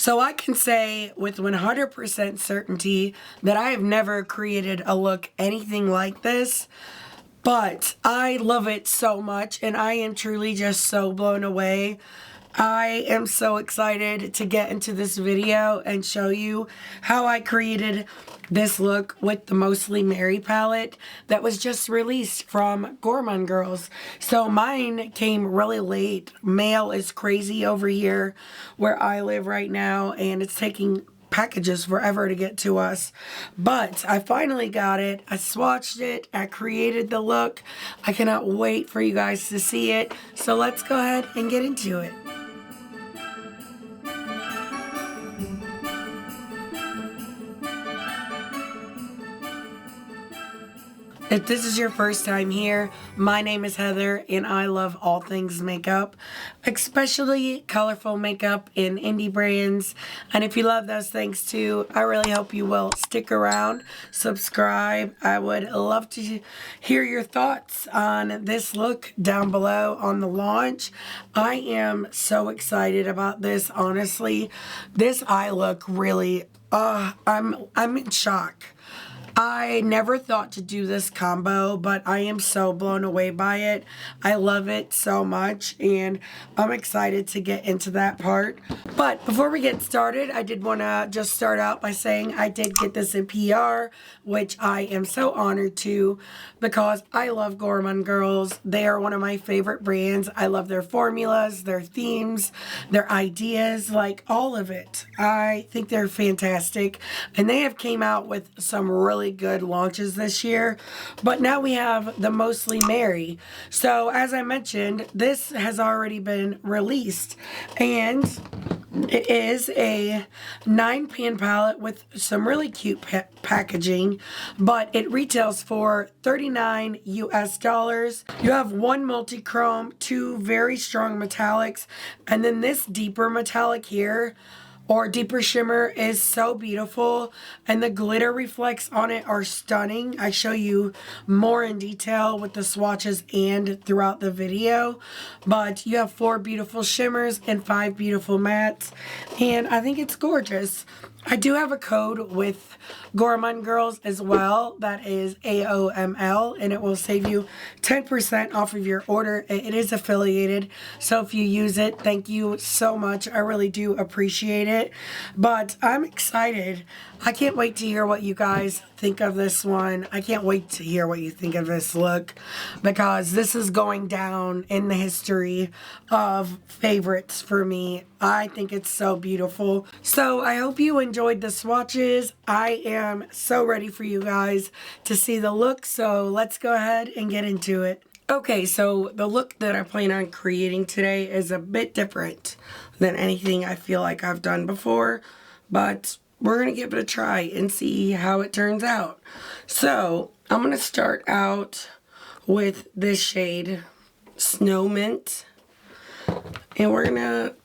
So I can say with 100% certainty that I have never created a look anything like this, but I love it so much and I am truly just so blown away. I am so excited to get into this video and show you how I created this look with the Mostly Merry palette that was just released from Gourmande Girls. So mine came really late. Mail is crazy over here where I live right now, and it's taking packages forever to get to us, but I finally got it. I swatched it. I created the look. I cannot wait for you guys to see it. So let's go ahead and get into it. If this is your first time here, my name is Heather and I love all things makeup, especially colorful makeup and indie brands. And if you love those things too, I really hope you will stick around, subscribe. I would love to hear your thoughts on this look down below on the launch. I am so excited about this, honestly. This eye look really, I'm in shock. I never thought to do this combo, but I am so blown away by it. I love it so much, and I'm excited to get into that part. But before we get started, I did want to just start out by saying I did get this in PR, which I am so honored to, because I love Gourmande Girls. They are one of my favorite brands. I love their formulas, their themes, their ideas, like all of it. I think they're fantastic, and they have came out with some really good launches this year, but now we have the Mostly Merry. So as I mentioned, this has already been released, and it is a 9-pan palette with some really cute packaging, but it retails for $39 US. You have one multi-chrome, two very strong metallics, and then this deeper metallic here, or deeper shimmer, is so beautiful, and the glitter reflects on it are stunning. I show you more in detail with the swatches and throughout the video, but you have 4 beautiful shimmers and 5 beautiful mattes, and I think it's gorgeous. I do have a code with Gourmande Girls as well. That is AOML, and it will save you 10% off of your order. It is affiliated, so if you use it, thank you so much. I really do appreciate it, but I'm excited. I can't wait to hear what you guys think of this one. I can't wait to hear what you think of this look, because this is going down in the history of favorites for me. I think it's so beautiful. So I hope you enjoyed the swatches. I am so ready for you guys to see the look, so let's go ahead and get into it. Okay, so the look that I plan on creating today is a bit different than anything I feel like I've done before, but we're going to give it a try and see how it turns out. So I'm going to start out with this shade, Snow Mint, and we're going to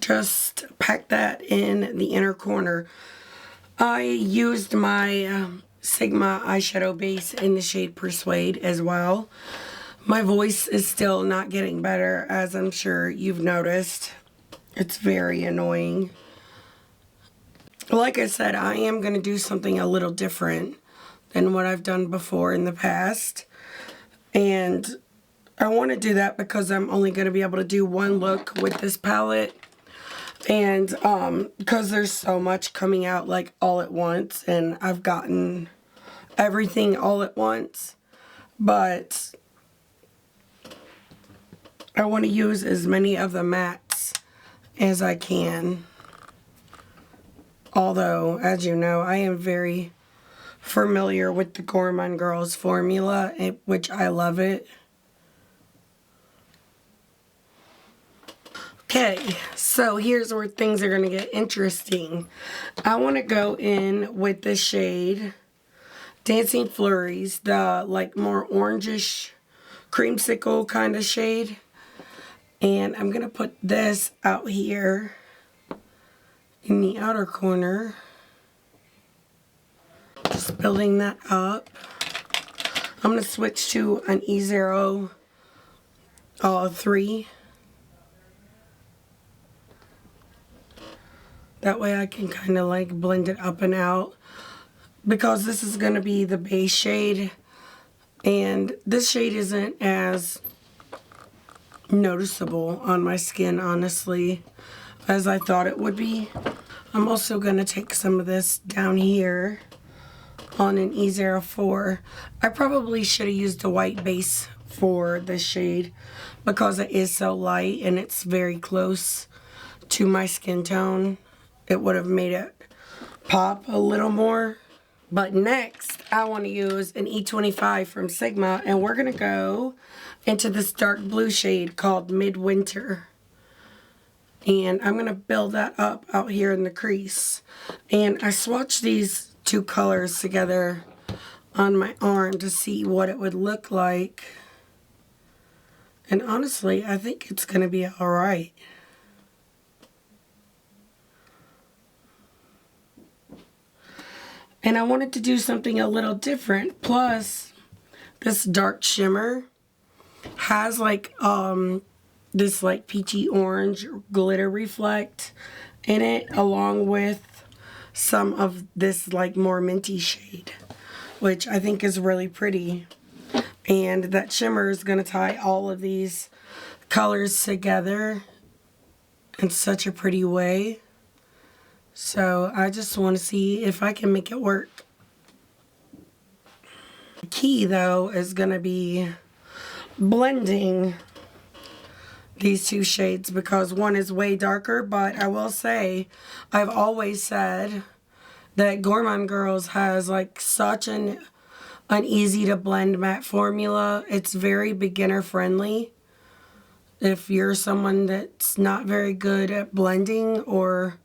just pack that in the inner corner. I used my Sigma eyeshadow base in the shade Persuade as well. My voice is still not getting better, as I'm sure you've noticed. It's very annoying. Like I said, I am going to do something a little different than what I've done before in the past. And I want to do that because I'm only going to be able to do one look with this palette. And because there's so much coming out like all at once, and I've gotten everything all at once, but I want to use as many of the mattes as I can. Although, as you know, I am very familiar with the Gourmande Girls formula, which I love it. Okay, so here's where things are going to get interesting. I want to go in with the shade Dancing Flurries, the like more orangish creamsicle kind of shade. And I'm going to put this out here in the outer corner. Just building that up. I'm going to switch to an E03. That way I can kind of like blend it up and out. Because this is going to be the base shade. And this shade isn't as noticeable on my skin, honestly, as I thought it would be. I'm also going to take some of this down here on an E04. I probably should have used a white base for this shade because it is so light and it's very close to my skin tone. It would have made it pop a little more. But next, I want to use an E25 from Sigma, and we're going to go into this dark blue shade called Midwinter. And I'm going to build that up out here in the crease. And I swatched these two colors together on my arm to see what it would look like. And honestly, I think it's going to be alright. And I wanted to do something a little different. Plus, this dark shimmer has like this like peachy orange glitter reflect in it, along with some of this like more minty shade, which I think is really pretty. And that shimmer is going to tie all of these colors together in such a pretty way. So I just want to see if I can make it work. The key though is going to be blending these two shades because one is way darker, but I will say I've always said that Gourmande Girls has like such an easy to blend matte formula. It's very beginner friendly. If you're someone that's not very good at blending, or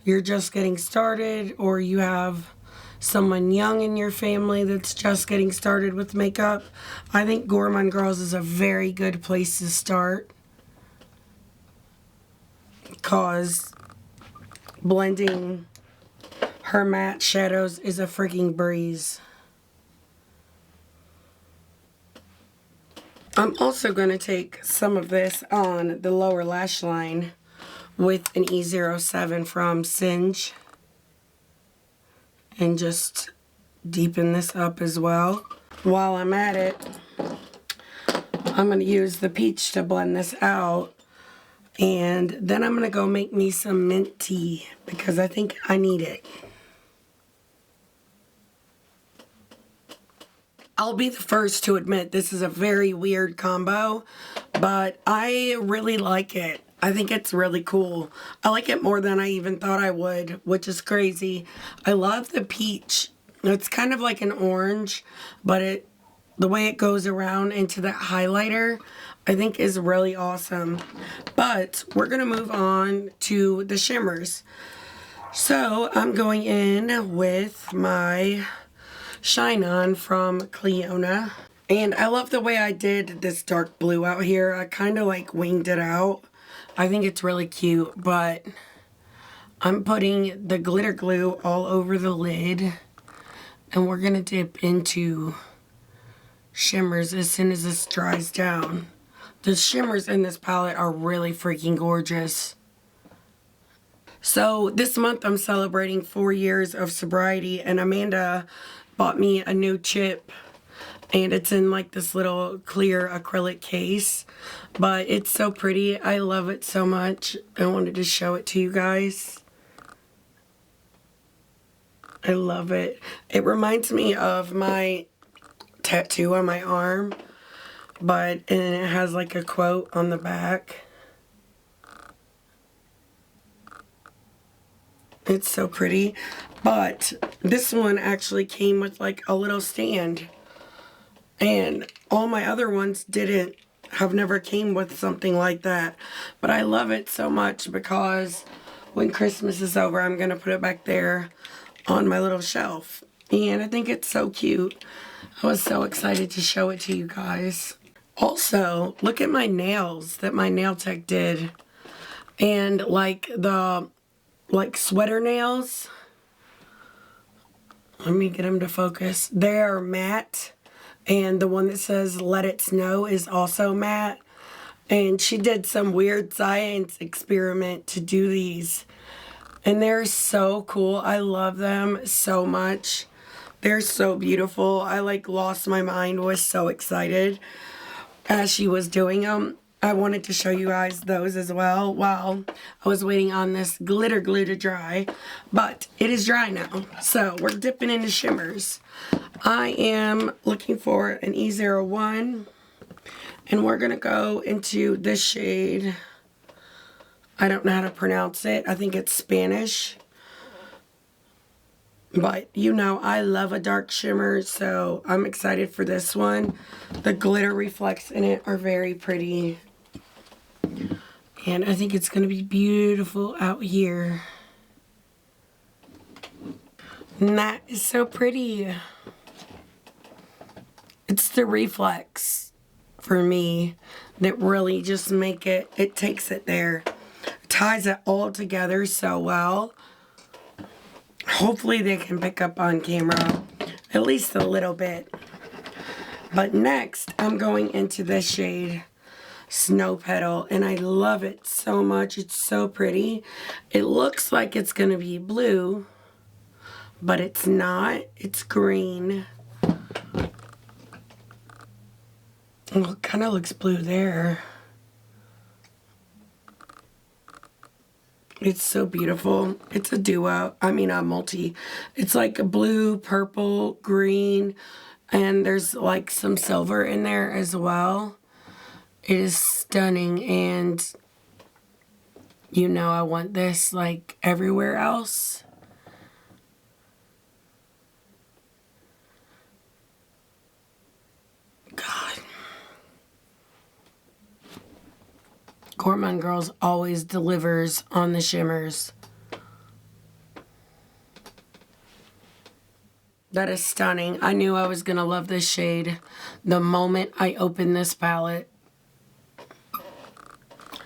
you're just getting started, or you have someone young in your family that's just getting started with makeup, I think Gourmande Girls is a very good place to start. Because blending her matte shadows is a freaking breeze. I'm also going to take some of this on the lower lash line with an E07 from Singe and just deepen this up as well. While I'm at it, I'm going to use the peach to blend this out, and then I'm going to go make me some mint tea because I think I need it. I'll be the first to admit this is a very weird combo, but I really like it. I think it's really cool. I like it more than I even thought I would, which is crazy. I love the peach. It's kind of like an orange, but the way it goes around into that highlighter, I think is really awesome. But we're going to move on to the shimmers. So I'm going in with my Shine On from CLIONADH. And I love the way I did this dark blue out here. I kind of like winged it out. I think it's really cute, but I'm putting the glitter glue all over the lid, and we're going to dip into shimmers as soon as this dries down. The shimmers in this palette are really freaking gorgeous. So this month I'm celebrating 4 years of sobriety, and Amanda bought me a new chip. And it's in like this little clear acrylic case. But it's so pretty. I love it so much. I wanted to show it to you guys. I love it. It reminds me of my tattoo on my arm. And it has like a quote on the back. It's so pretty. But this one actually came with like a little stand. And all my other ones have never came with something like that. But I love it so much because when Christmas is over, I'm going to put it back there on my little shelf. And I think it's so cute. I was so excited to show it to you guys. Also, look at my nails that my nail tech did. And like the sweater nails. Let me get them to focus. They are matte. And the one that says Let It Snow is also matte. And she did some weird science experiment to do these. And they're so cool. I love them so much. They're so beautiful. I like lost my mind, was so excited as she was doing them. I wanted to show you guys those as well while I was waiting on this glitter glue to dry. But it is dry now. So we're dipping into shimmers. I am looking for an E01. And we're going to go into this shade. I don't know how to pronounce it. I think it's Spanish. But you know, I love a dark shimmer, so I'm excited for this one. The glitter reflects in it are very pretty. And I think it's going to be beautiful out here. And that is so pretty. It's the reflex for me that really just it takes it there. Ties it all together so well. Hopefully they can pick up on camera at least a little bit. But next I'm going into this shade, Snow Petal, and I love it so much. It's so pretty. It looks like it's gonna be blue, but it's not. It's green. Well, it kind of looks blue there. It's so beautiful. It's a duo. I mean, a multi. It's like a blue, purple, green, and there's like some silver in there as well. It is stunning, and you know I want this like everywhere else. God. Gourmande Girls always delivers on the shimmers. That is stunning. I knew I was going to love this shade the moment I opened this palette.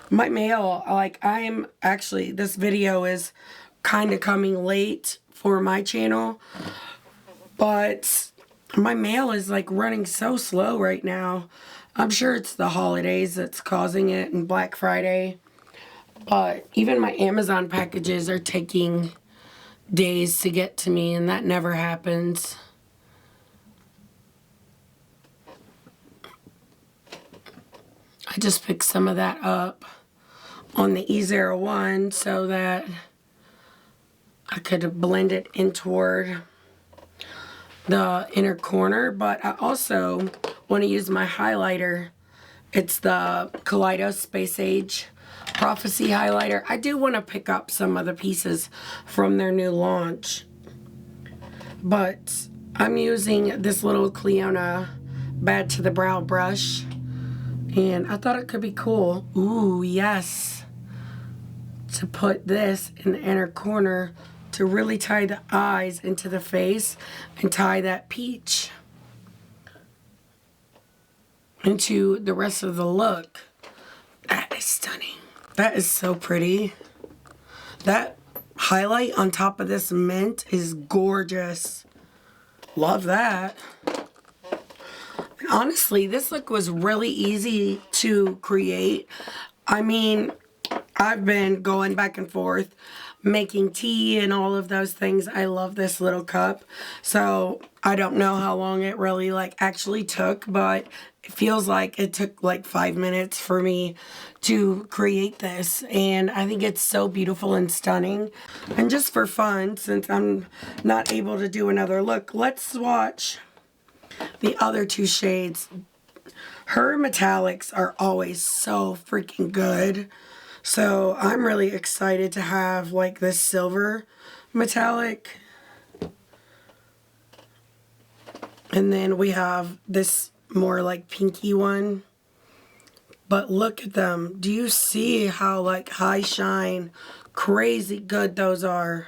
My mail, this video is kind of coming late for my channel, but my mail is like running so slow right now. I'm sure it's the holidays that's causing it and Black Friday. But even my Amazon packages are taking days to get to me, and that never happens. I just picked some of that up on the E01 so that I could blend it in toward the inner corner, but I also want to use my highlighter. It's the Kaleidos Space Age Prophecy highlighter. I do want to pick up some of the pieces from their new launch, but I'm using this little CLIONADH Bad to the Brow brush, and I thought it could be cool. Ooh, yes. To put this in the inner corner to really tie the eyes into the face and tie that peach into the rest of the look. That is stunning. That is so pretty. That highlight on top of this mint is gorgeous. Love that. Honestly, this look was really easy to create. I mean, I've been going back and forth making tea and all of those things. I love this little cup. So I don't know how long it really actually took, but it feels like it took like 5 minutes for me to create this. And I think it's so beautiful and stunning. And just for fun, since I'm not able to do another look, let's swatch the other two shades. Her metallics are always so freaking good. So I'm really excited to have like this silver metallic. And then we have this more like pinky one. But look at them. Do you see how like high shine, crazy good those are?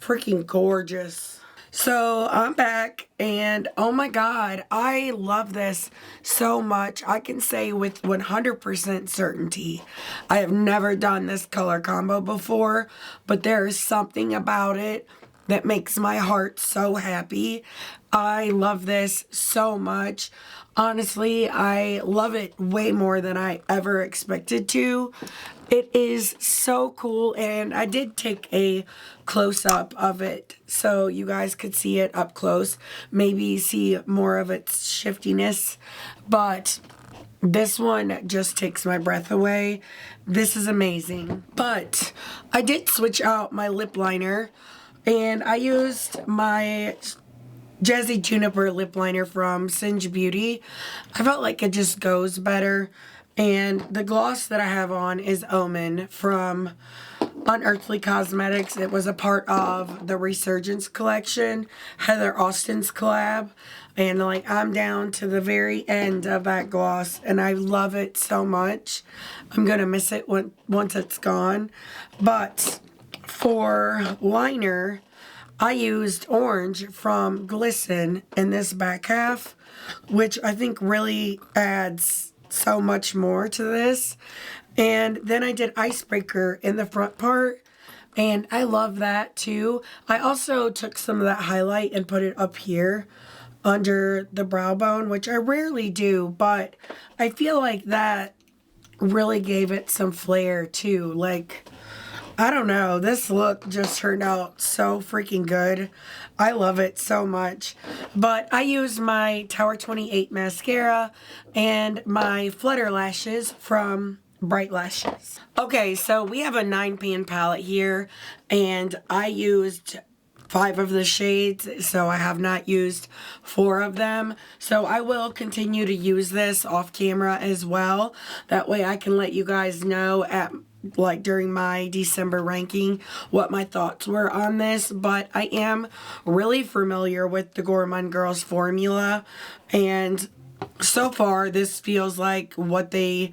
Freaking gorgeous. So I'm back, and oh my god, I love this so much. I can say with 100% certainty I have never done this color combo before, but there is something about it that makes my heart so happy. I love this so much. Honestly, I love it way more than I ever expected to. It is so cool, and I did take a close-up of it so you guys could see it up close, maybe see more of its shiftiness, but this one just takes my breath away. This is amazing. But I did switch out my lip liner, and I used my Jazzy Juniper lip liner from Singe Beauty. I felt like it just goes better. And the gloss that I have on is Omen from Unearthly Cosmetics. It was a part of the Resurgence collection, Heather Austin's collab. And like, I'm down to the very end of that gloss, and I love it so much. I'm gonna miss it once it's gone. But for liner, I used Orange from GLISTEN in this back half, which I think really adds so much more to this. And then I did Icebreaker in the front part, and I love that too. I also took some of that highlight and put it up here under the brow bone, which I rarely do, but I feel like that really gave it some flair too. Like, I don't know, this look just turned out so freaking good. I love it so much. But I used my Tower 28 mascara and my Flutter lashes from Bright Lashes. Okay, so we have a 9-pan palette here, and I used 5 of the shades, so I have not used 4 of them. So I will continue to use this off camera as well. That way I can let you guys know at like during my December ranking what my thoughts were on this. But I am really familiar with the Gourmande Girls formula, and so far this feels like what they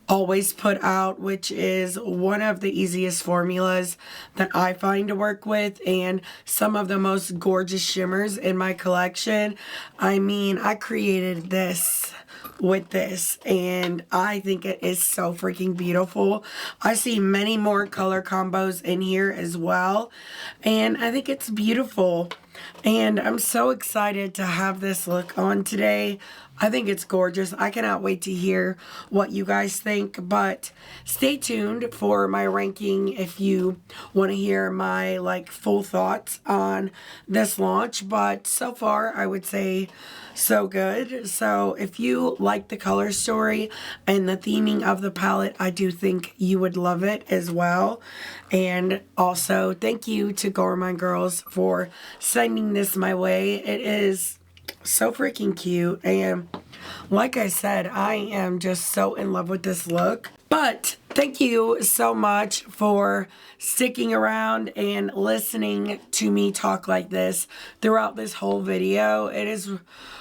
always put out, which is one of the easiest formulas that I find to work with, and some of the most gorgeous shimmers in my collection. I mean, I created this with this, and I think it is so freaking beautiful. I see many more color combos in here as well, and I think it's beautiful, and I'm so excited to have this look on today. I think it's gorgeous. I cannot wait to hear what you guys think, but stay tuned for my ranking if you want to hear my like full thoughts on this launch. But so far, I would say so good. So if you like the color story and the theming of the palette, I do think you would love it as well. And also, thank you to Gourmande Girls for sending this my way. It is so freaking cute, and like I said, I am just so in love with this look. But thank you so much for sticking around and listening to me talk like this throughout this whole video. It is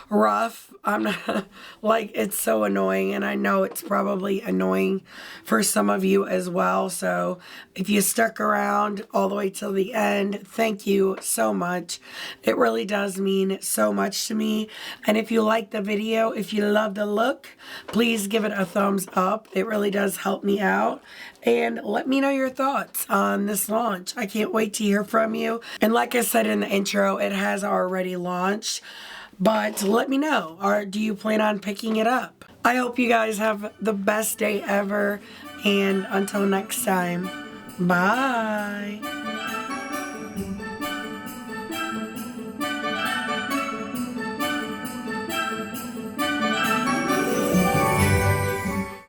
rough. I'm not like, it's so annoying, and I know it's probably annoying for some of you as well. So if you stuck around all the way till the end, thank you so much. It really does mean so much to me. And if you like the video, if you love the look, please give it a thumbs up. It really does help me out. And let me know your thoughts on this launch. I can't wait to hear from you. And like I said in the intro, it has already launched. But let me know, or do you plan on picking it up? I hope you guys have the best day ever, and until next time, bye!